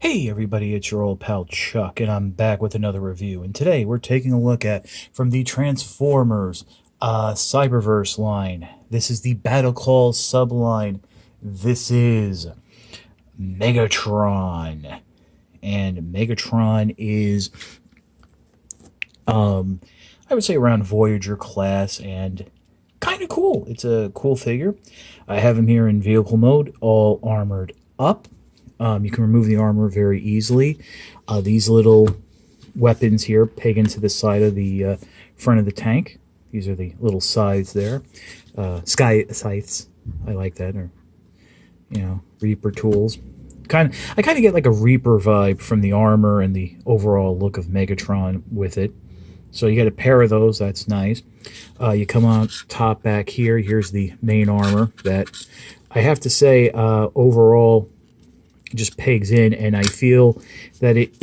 Hey everybody, it's your old pal Chuck, and I'm back with another review. And today we're taking a look at from the Transformers Cyberverse line. This is the Battlecall subline. This is Megatron. And Megatron is, I would say around Voyager class and kind of cool. It's a cool figure. I have him here in vehicle mode, all armored up. You can remove the armor very easily. These little weapons here peg into the side of the front of the tank. These are the little scythes there. Sky scythes. I like that. Or, Reaper tools. I kind of get like a Reaper vibe from the armor and the overall look of Megatron with it. So you got a pair of those. That's nice. You come on top back here. Here's the main armor that I have to say overall just pegs in, and I feel that it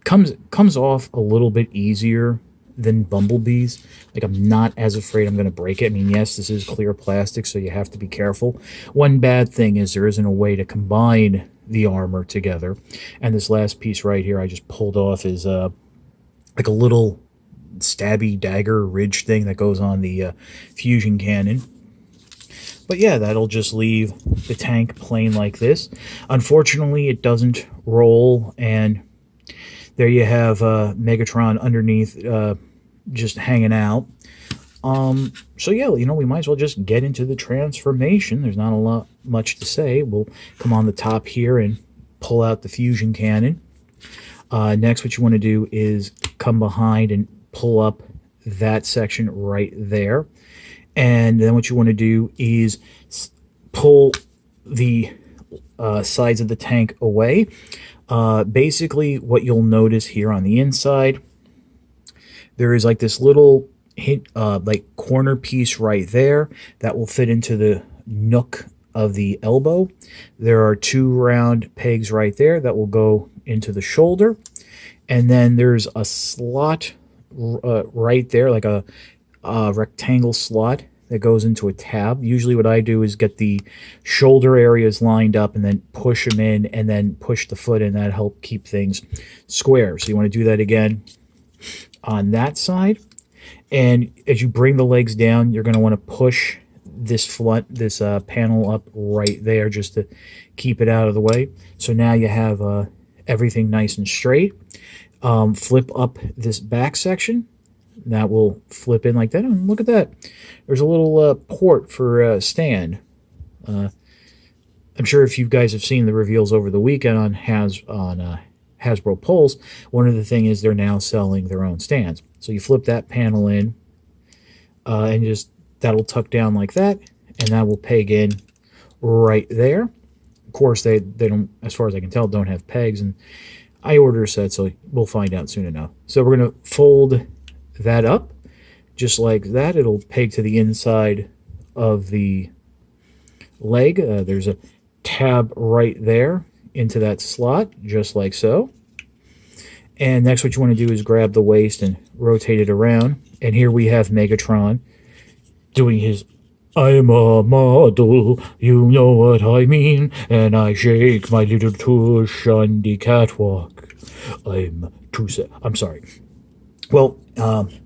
comes off a little bit easier than Bumblebee's. Like, I'm not as afraid I'm going to break it. I mean, yes, this is clear plastic, so you have to be careful. One bad thing is there isn't a way to combine the armor together, and this last piece right here I just pulled off is like a little stabby dagger ridge thing that goes on the fusion cannon. But yeah, that'll just leave the tank plain like this. Unfortunately, it doesn't roll, and there you have Megatron underneath just hanging out. So yeah, we might as well just get into the transformation. There's not much to say. We'll come on the top here and pull out the fusion cannon. Next, what you want to do is come behind and pull up that section right there. And then what you want to do is pull the sides of the tank away. Basically, what you'll notice here on the inside, there is like this little like corner piece right there that will fit into the nook of the elbow. There are two round pegs right there that will go into the shoulder. And then there's a slot right there, like a rectangle slot that goes into a tab. Usually what I do is get the shoulder areas lined up and then push them in and then push the foot in. That helps keep things square. So you want to do that again on that side. And as you bring the legs down, you're going to want to push this panel up right there just to keep it out of the way. So now you have everything nice and straight. Flip up this back section. That will flip in like that. And look at that. There's a little port for a stand. I'm sure if you guys have seen the reveals over the weekend on Hasbro Pulse, one of the things is they're now selling their own stands. So you flip that panel in, and just that'll tuck down like that, and that will peg in right there. Of course, they don't, as far as I can tell, don't have pegs, and I ordered a set, so we'll find out soon enough. So we're going to fold that up just like that. It'll peg to the inside of the leg. There's a tab right there into that slot, just like so. And next what you want to do is grab the waist and rotate it around. And here we have Megatron doing his "I'm a model, you know what I mean, and I shake my little tush on the catwalk. I'm sorry." Well,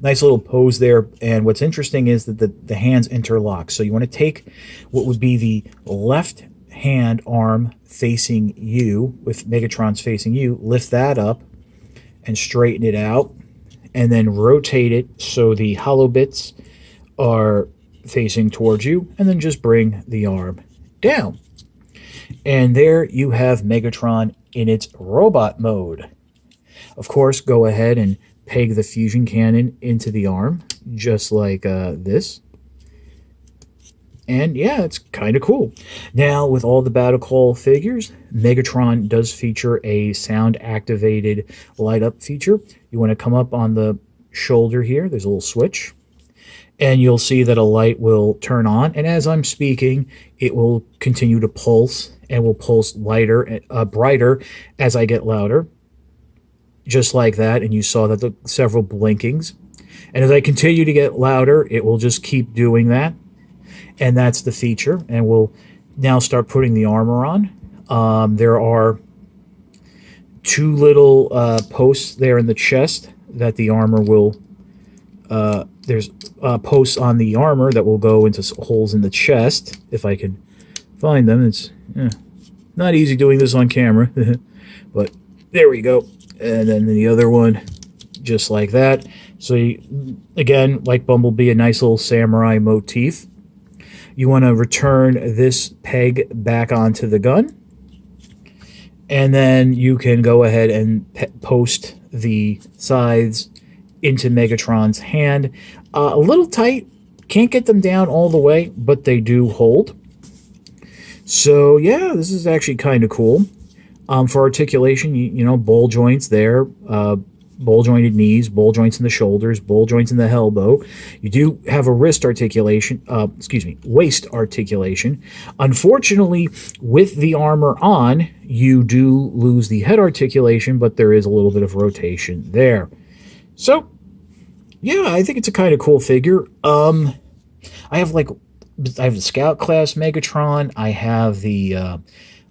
nice little pose there, and what's interesting is that the hands interlock. So you want to take what would be the left hand arm facing you, with Megatron's facing you, lift that up and straighten it out, and then rotate it so the hollow bits are facing towards you, and then just bring the arm down. And there you have Megatron in its robot mode. Of course, go ahead and peg the fusion cannon into the arm, just like this. And yeah, it's kind of cool. Now, with all the Battlecall figures, Megatron does feature a sound-activated light-up feature. You want to come up on the shoulder here. There's a little switch. And you'll see that a light will turn on. And as I'm speaking, it will continue to pulse, and will pulse lighter, brighter as I get louder. Just like that, and you saw that the several blinkings. And as I continue to get louder, it will just keep doing that. And that's the feature. And we'll now start putting the armor on. There are two little posts there in the chest that the armor will. There's posts on the armor that will go into holes in the chest. If I can find them, it's not easy doing this on camera, but there we go. And then the other one, just like that. So you, again, like Bumblebee, a nice little samurai motif. You want to return this peg back onto the gun. And then you can go ahead and post the sides into Megatron's hand. A little tight. Can't get them down all the way, but they do hold. So, yeah, this is actually kind of cool. For articulation, you know, ball joints there, ball jointed knees, ball joints in the shoulders, ball joints in the elbow. You do have a wrist articulation, waist articulation. Unfortunately, with the armor on, you do lose the head articulation, but there is a little bit of rotation there. So, yeah, I think it's a kind of cool figure. I have the Scout class Megatron. I have the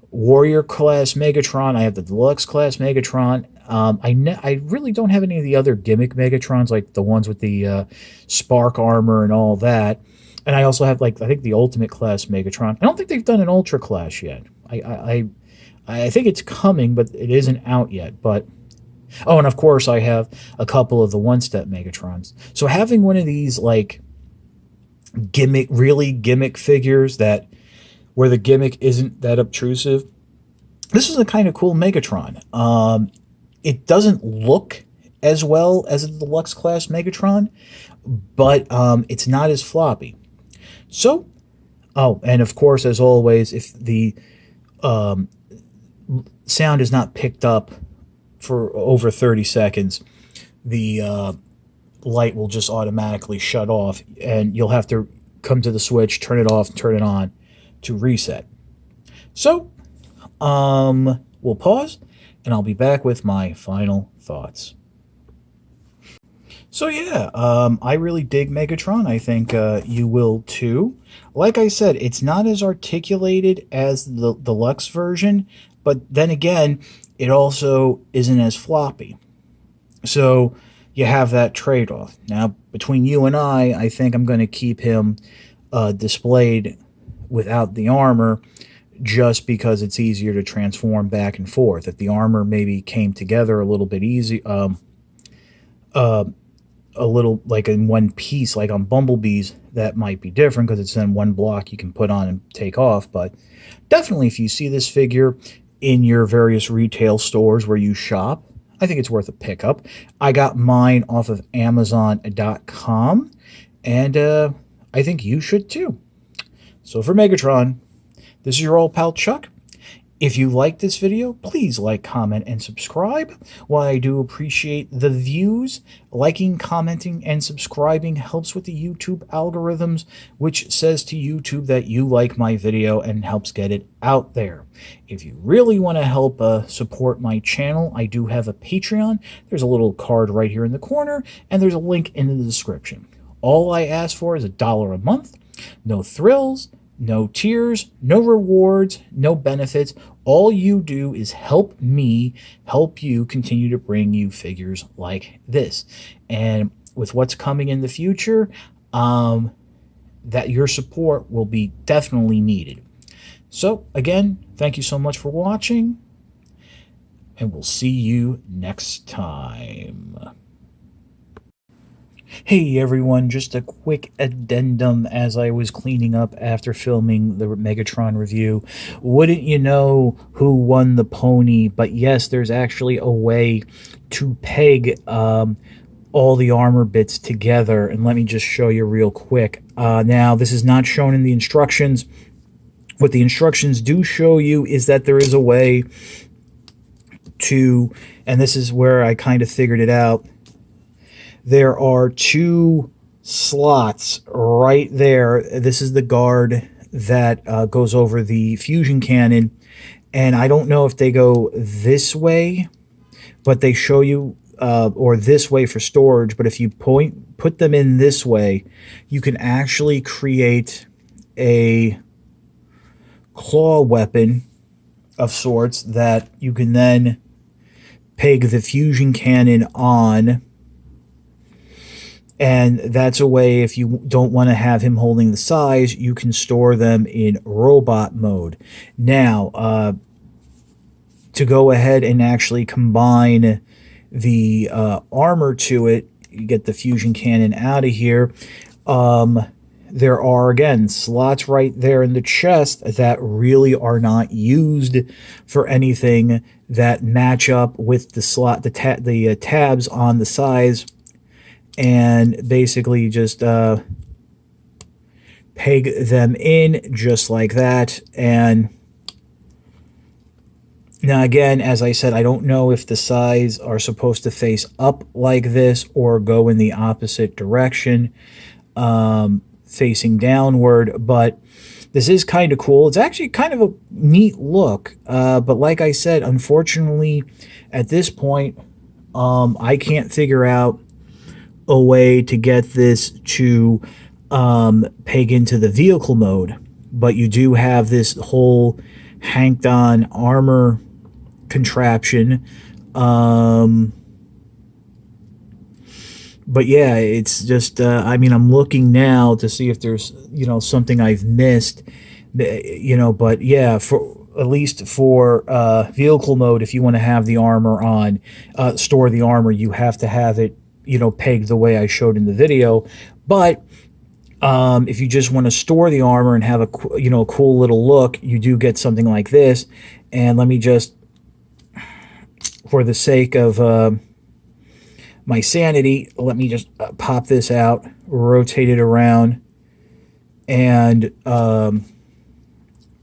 Warrior class Megatron. I have the Deluxe class Megatron. I really don't have any of the other gimmick Megatrons, like the ones with the Spark armor and all that. And I also have, like, I think the Ultimate class Megatron. I don't think they've done an Ultra class yet. I think it's coming, but it isn't out yet. But oh, and of course I have a couple of the one-step Megatrons. So having one of these, like, really gimmick figures that where the gimmick isn't that obtrusive, this is a kind of cool Megatron. It doesn't look as well as a Deluxe class Megatron, but it's not as floppy. So, oh, and of course, as always, if the sound is not picked up for over 30 seconds, the light will just automatically shut off, and you'll have to come to the switch, turn it off, turn it on to reset. So, we'll pause, and I'll be back with my final thoughts. So yeah, I really dig Megatron. I think you will too. Like I said, it's not as articulated as the Deluxe version, but then again, it also isn't as floppy. So you have that trade-off. Now, between you and I think I'm going to keep him displayed without the armor, just because it's easier to transform back and forth. If the armor maybe came together a little bit easy, a little like in one piece, like on Bumblebee's, that might be different because it's in one block you can put on and take off. But definitely, if you see this figure in your various retail stores where you shop, I think it's worth a pickup. I got mine off of Amazon.com, and I think you should too. So for Megatron, this is your old pal Chuck. If you like this video, please like, comment, and subscribe. While I do appreciate the views, liking, commenting, and subscribing helps with the YouTube algorithms, which says to YouTube that you like my video and helps get it out there. If you really want to help support my channel, I do have a Patreon. There's a little card right here in the corner, and there's a link in the description. All I ask for is $1 a month. No thrills, no tiers, no rewards, no benefits. All you do is help me help you continue to bring you figures like this. And with what's coming in the future, that your support will be definitely needed. So again, thank you so much for watching, and we'll see you next time. Hey everyone, just a quick addendum as I was cleaning up after filming the Megatron review. Wouldn't you know who won the pony? But yes, there's actually a way to peg all the armor bits together, and let me just show you real quick. Now, this is not shown in the instructions. What the instructions do show you is that there is a way to, and this is where I kind of figured it out, there are two slots right there. This is the guard that goes over the fusion cannon. And I don't know if they go this way, but they show you, or this way for storage. But if you put them in this way, you can actually create a claw weapon of sorts that you can then peg the fusion cannon on, and that's a way, if you don't want to have him holding the size, you can store them in robot mode. Now, to go ahead and actually combine the armor to it, you get the fusion cannon out of here. There are, again, slots right there in the chest that really are not used for anything, that match up with the slot, the tabs on the sides, and basically just peg them in just like that. And now, again, as I said, I don't know if the sides are supposed to face up like this or go in the opposite direction, facing downward, but this is kind of cool. It's actually kind of a neat look, but like I said, unfortunately, at this point, I can't figure out a way to get this to peg into the vehicle mode, but you do have this whole hanked on armor contraption. But yeah, it's just, I mean, I'm looking now to see if there's, something I've missed, but yeah, for at least for vehicle mode, if you want to have the armor on, store the armor, you have to have it, pegged the way I showed in the video. But if you just want to store the armor and have a, cool little look, you do get something like this. And let me just, for the sake of my sanity, let me just pop this out, rotate it around, and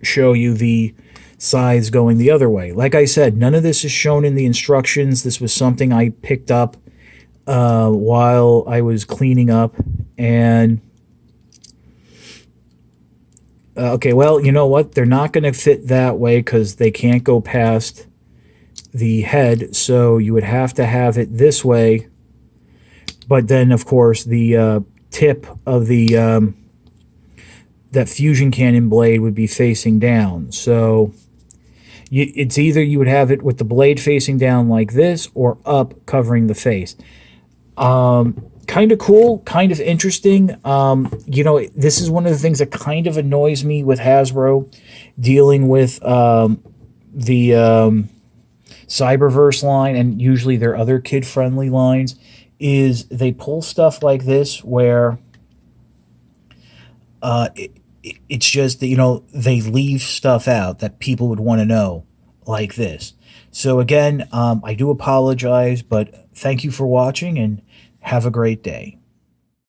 show you the sides going the other way. Like I said, none of this is shown in the instructions. This was something I picked up while I was cleaning up. And okay, well, you know what? They're not going to fit that way because they can't go past the head, so you would have to have it this way. But then, of course, the tip of the that fusion cannon blade would be facing down. So it's either you would have it with the blade facing down like this, or up covering the face. Kind of cool, kind of interesting. This is one of the things that kind of annoys me with Hasbro dealing with the Cyberverse line, and usually their other kid-friendly lines, is they pull stuff like this where it's just that, they leave stuff out that people would want to know, like this. So again, I do apologize, but thank you for watching, and have a great day.